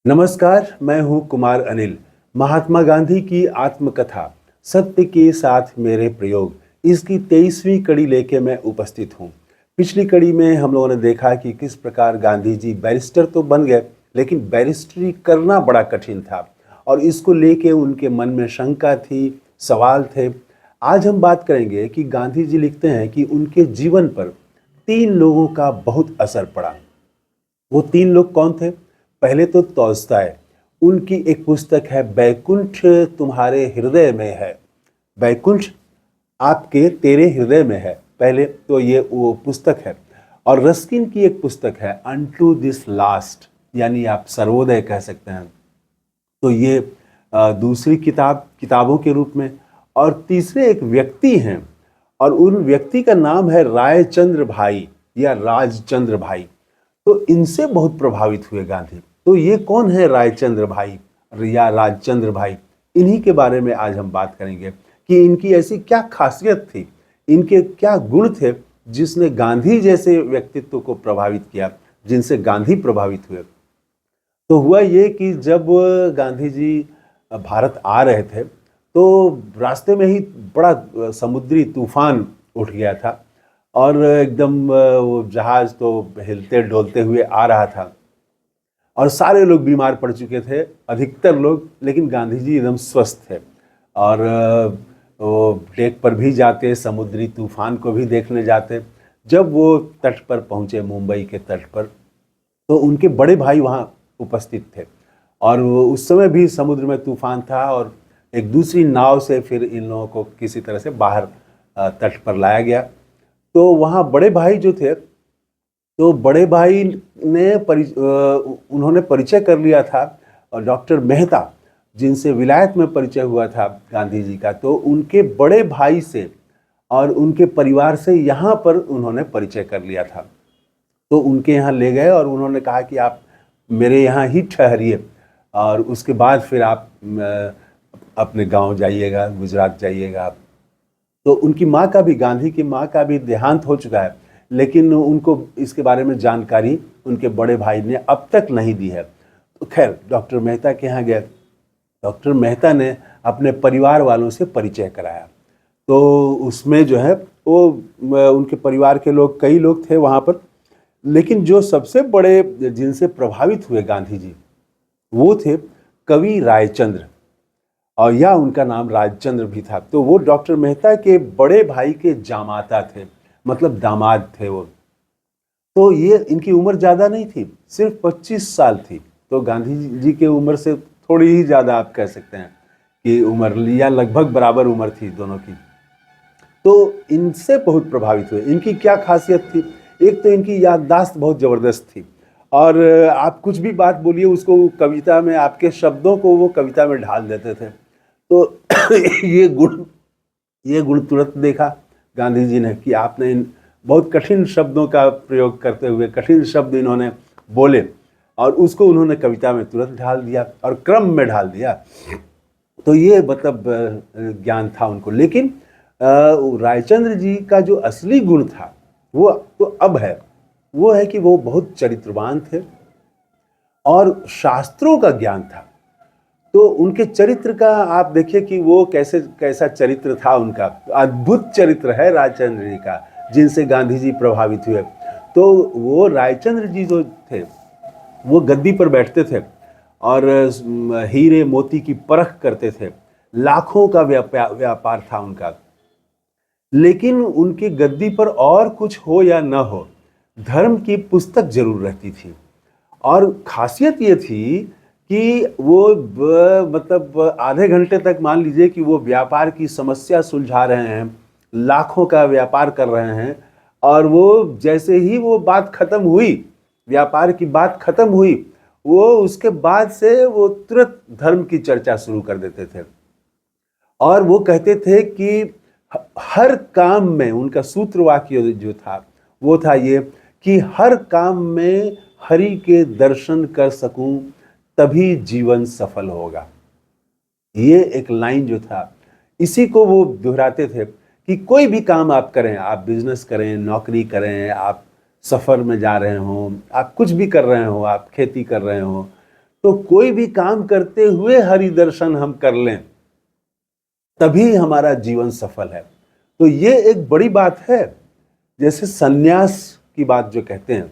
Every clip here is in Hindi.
नमस्कार, मैं हूं कुमार अनिल। महात्मा गांधी की आत्मकथा सत्य के साथ मेरे प्रयोग, इसकी 23वीं कड़ी लेके मैं उपस्थित हूं। पिछली कड़ी में हम लोगों ने देखा कि किस प्रकार गांधी जी बैरिस्टर तो बन गए, लेकिन बैरिस्टरी करना बड़ा कठिन था और इसको लेके उनके मन में शंका थी, सवाल थे। आज हम बात करेंगे कि गांधी जी लिखते हैं कि उनके जीवन पर 3 लोगों का बहुत असर पड़ा। वो 3 लोग कौन थे? पहले तो तौलस्ताय। उनकी एक पुस्तक है बैकुंठ तुम्हारे हृदय में है। बैकुंठ आपके तेरे हृदय में है, पहले तो ये वो पुस्तक है। और रस्किन की एक पुस्तक है अनटू दिस लास्ट, यानी आप सर्वोदय कह सकते हैं। तो ये दूसरी किताबों के रूप में। और तीसरे एक व्यक्ति हैं और उन व्यक्ति का नाम है रायचंद्र भाई या राजचंद्र भाई। तो इनसे बहुत प्रभावित हुए गांधी। तो ये कौन है रायचंद्र भाई या राजचंद्र भाई? इन्हीं के बारे में आज हम बात करेंगे कि इनकी ऐसी क्या खासियत थी, इनके क्या गुण थे जिसने गांधी जैसे व्यक्तित्व को प्रभावित किया, जिनसे गांधी प्रभावित हुए। तो हुआ ये कि जब गांधी जी भारत आ रहे थे तो रास्ते में ही बड़ा समुद्री तूफान उठ गया था और एकदम वो जहाज तो हिलते डोलते हुए आ रहा था और सारे लोग बीमार पड़ चुके थे, अधिकतर लोग। लेकिन गांधी जी एकदम स्वस्थ थे और वो डेक पर भी जाते, समुद्री तूफान को भी देखने जाते। जब वो तट पर पहुंचे, मुंबई के तट पर, तो उनके बड़े भाई वहाँ उपस्थित थे और उस समय भी समुद्र में तूफान था और एक दूसरी नाव से फिर इन लोगों को किसी तरह से बाहर तट पर लाया गया। तो वहाँ बड़े भाई जो थे, तो बड़े भाई ने उन्होंने परिचय कर लिया था और डॉक्टर मेहता, जिनसे विलायत में परिचय हुआ था गांधी जी का, तो उनके बड़े भाई से और उनके परिवार से यहाँ पर उन्होंने परिचय कर लिया था। तो उनके यहाँ ले गए और उन्होंने कहा कि आप मेरे यहाँ ही ठहरिए और उसके बाद फिर आप अपने गांव जाइएगा, गुजरात जाइएगा आप। तो उनकी माँ का भी, गांधी की माँ का भी देहांत हो चुका है, लेकिन उनको इसके बारे में जानकारी उनके बड़े भाई ने अब तक नहीं दी है। तो खैर डॉक्टर मेहता के यहाँ गए। डॉक्टर मेहता ने अपने परिवार वालों से परिचय कराया। तो उसमें जो है वो उनके परिवार के लोग, कई लोग थे वहाँ पर, लेकिन जो सबसे बड़े जिनसे प्रभावित हुए गांधी जी, वो थे कवि रायचंद्र, और या उनका नाम राजचंद्र भी था। तो वो डॉक्टर मेहता के बड़े भाई के जामाता थे, मतलब दामाद थे वो। तो ये इनकी उम्र ज़्यादा नहीं थी, सिर्फ 25 साल थी। तो गांधी जी के उम्र से थोड़ी ही ज़्यादा आप कह सकते हैं कि उम्र लिया, लगभग बराबर उम्र थी दोनों की। तो इनसे बहुत प्रभावित हुए। इनकी क्या खासियत थी? एक तो इनकी याददाश्त बहुत ज़बरदस्त थी और आप कुछ भी बात बोलिए उसको कविता में, आपके शब्दों को वो कविता में ढाल देते थे। तो ये गुण तुरंत देखा गांधी जी ने कि आपने इन बहुत कठिन शब्दों का प्रयोग करते हुए कठिन शब्द इन्होंने बोले और उसको उन्होंने कविता में तुरंत ढाल दिया और क्रम में ढाल दिया। तो ये मतलब ज्ञान था उनको। लेकिन रायचंद्र जी का जो असली गुण था वो तो अब है, वो है कि वो बहुत चरित्रवान थे और शास्त्रों का ज्ञान था। तो उनके चरित्र का आप देखिए कि वो कैसा चरित्र था उनका। अद्भुत चरित्र है रायचंद्र जी का, जिनसे गांधी जी प्रभावित हुए। तो वो रायचंद्र जी जो थे, वो गद्दी पर बैठते थे और हीरे मोती की परख करते थे। लाखों का व्यापार था उनका। लेकिन उनकी गद्दी पर और कुछ हो या न हो, धर्म की पुस्तक जरूर रहती थी। और खासियत ये थी कि वो मतलब आधे घंटे तक मान लीजिए कि वो व्यापार की समस्या सुलझा रहे हैं, लाखों का व्यापार कर रहे हैं, और वो जैसे ही वो बात खत्म हुई, व्यापार की बात खत्म हुई, वो उसके बाद से वो तुरंत धर्म की चर्चा शुरू कर देते थे। और वो कहते थे कि हर काम में, उनका सूत्र वाक्य जो था वो था ये कि हर काम में हरि के दर्शन कर सकूं तभी जीवन सफल होगा। ये एक लाइन जो था, इसी को वो दोहराते थे कि कोई भी काम आप करें, आप बिजनेस करें, नौकरी करें, आप सफ़र में जा रहे हो, आप कुछ भी कर रहे हो, आप खेती कर रहे हो, तो कोई भी काम करते हुए हरि दर्शन हम कर लें, तभी हमारा जीवन सफल है। तो ये एक बड़ी बात है। जैसे सन्यास की बात जो कहते हैं,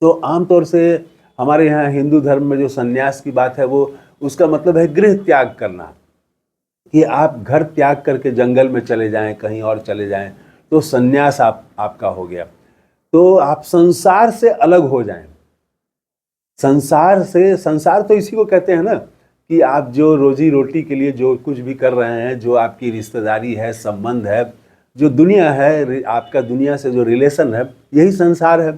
तो आमतौर से हमारे यहाँ हिंदू धर्म में जो सन्यास की बात है, वो उसका मतलब है गृह त्याग करना, कि आप घर त्याग करके जंगल में चले जाएं, कहीं और चले जाएं, तो सन्यास आपका हो गया। तो आप संसार से अलग हो जाएं। संसार तो इसी को कहते हैं ना, कि आप जो रोजी रोटी के लिए जो कुछ भी कर रहे हैं, जो आपकी रिश्तेदारी है, संबंध है, जो दुनिया है, आपका दुनिया से जो रिलेशन है, यही संसार है।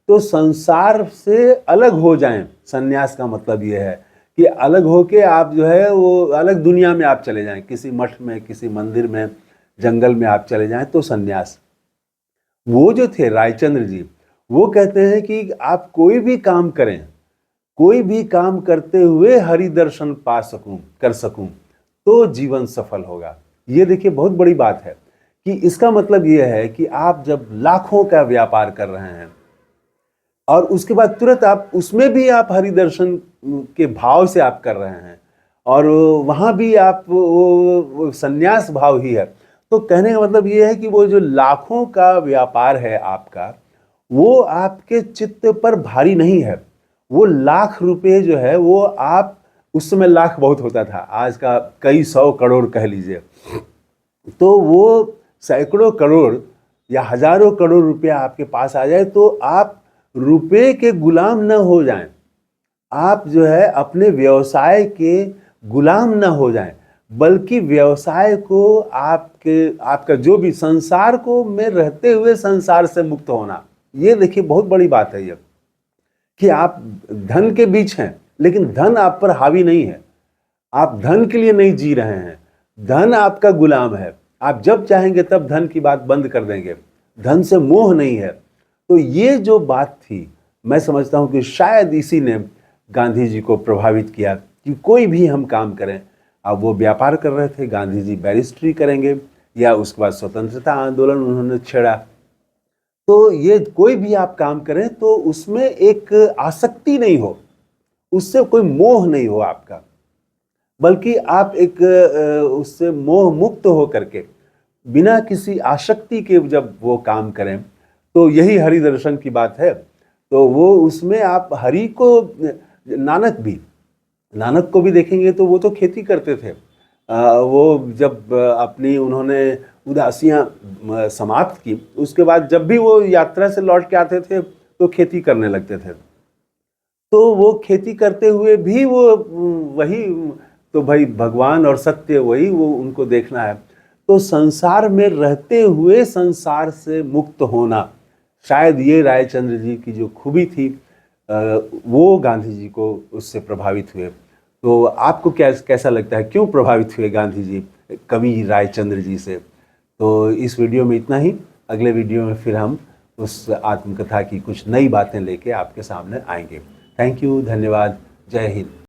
तो संसार से अलग हो जाएं, सन्यास का मतलब ये है कि अलग होके आप जो है वो अलग दुनिया में आप चले जाएं, किसी मठ में, किसी मंदिर में, जंगल में आप चले जाएं, तो सन्यास। वो जो थे रायचंद्र जी, वो कहते हैं कि आप कोई भी काम करें, कोई भी काम करते हुए हरि दर्शन कर सकूं, तो जीवन सफल होगा। ये देखिए बहुत बड़ी बात है, कि इसका मतलब ये है कि आप जब लाखों का व्यापार कर रहे हैं और उसके बाद तुरंत आप उसमें भी आप हरि दर्शन के भाव से आप कर रहे हैं, और वहां भी आप वो संन्यास भाव ही है, तो कहने का मतलब ये है कि वो जो लाखों का व्यापार है आपका, वो आपके चित्त पर भारी नहीं है। वो लाख रुपए जो है वो आप, उस समय लाख बहुत होता था, आज का कई 100 करोड़ कह लीजिए, तो वो सैकड़ों करोड़ या हजारों करोड़ रुपया आपके पास आ जाए, तो आप रुपए के गुलाम न हो जाएं, आप जो है अपने व्यवसाय के गुलाम न हो जाएं, बल्कि व्यवसाय को आपका जो भी संसार को में रहते हुए संसार से मुक्त होना। ये देखिए बहुत बड़ी बात है ये, कि आप धन के बीच हैं, लेकिन धन आप पर हावी नहीं है। आप धन के लिए नहीं जी रहे हैं, धन आपका गुलाम है। आप जब चाहेंगे तब धन की बात बंद कर देंगे, धन से मोह नहीं है। तो ये जो बात थी, मैं समझता हूं कि शायद इसी ने गांधी जी को प्रभावित किया, कि कोई भी हम काम करें। अब वो व्यापार कर रहे थे, गांधी जी बैरिस्ट्री करेंगे, या उसके बाद स्वतंत्रता आंदोलन उन्होंने छेड़ा। तो ये कोई भी आप काम करें तो उसमें एक आसक्ति नहीं हो, उससे कोई मोह नहीं हो आपका, बल्कि आप एक उससे मोह मुक्त हो करके बिना किसी आसक्ति के जब वो काम करें, तो यही हरि दर्शन की बात है। तो वो उसमें आप हरि को, नानक को भी देखेंगे तो वो तो खेती करते थे। वो जब अपनी उन्होंने उदासियां समाप्त की, उसके बाद जब भी वो यात्रा से लौट के आते थे तो खेती करने लगते थे। तो वो खेती करते हुए भी वो वही, तो भाई भगवान और सत्य वही, वो उनको देखना है। तो संसार में रहते हुए संसार से मुक्त होना, शायद ये रायचंद्र जी की जो खूबी थी, वो गांधी जी को उससे प्रभावित हुए। तो आपको कैसा लगता है, क्यों प्रभावित हुए गांधी जी कवि रायचंद्र जी से? तो इस वीडियो में इतना ही। अगले वीडियो में फिर हम उस आत्मकथा की कुछ नई बातें लेके आपके सामने आएंगे। थैंक यू, धन्यवाद, जय हिंद।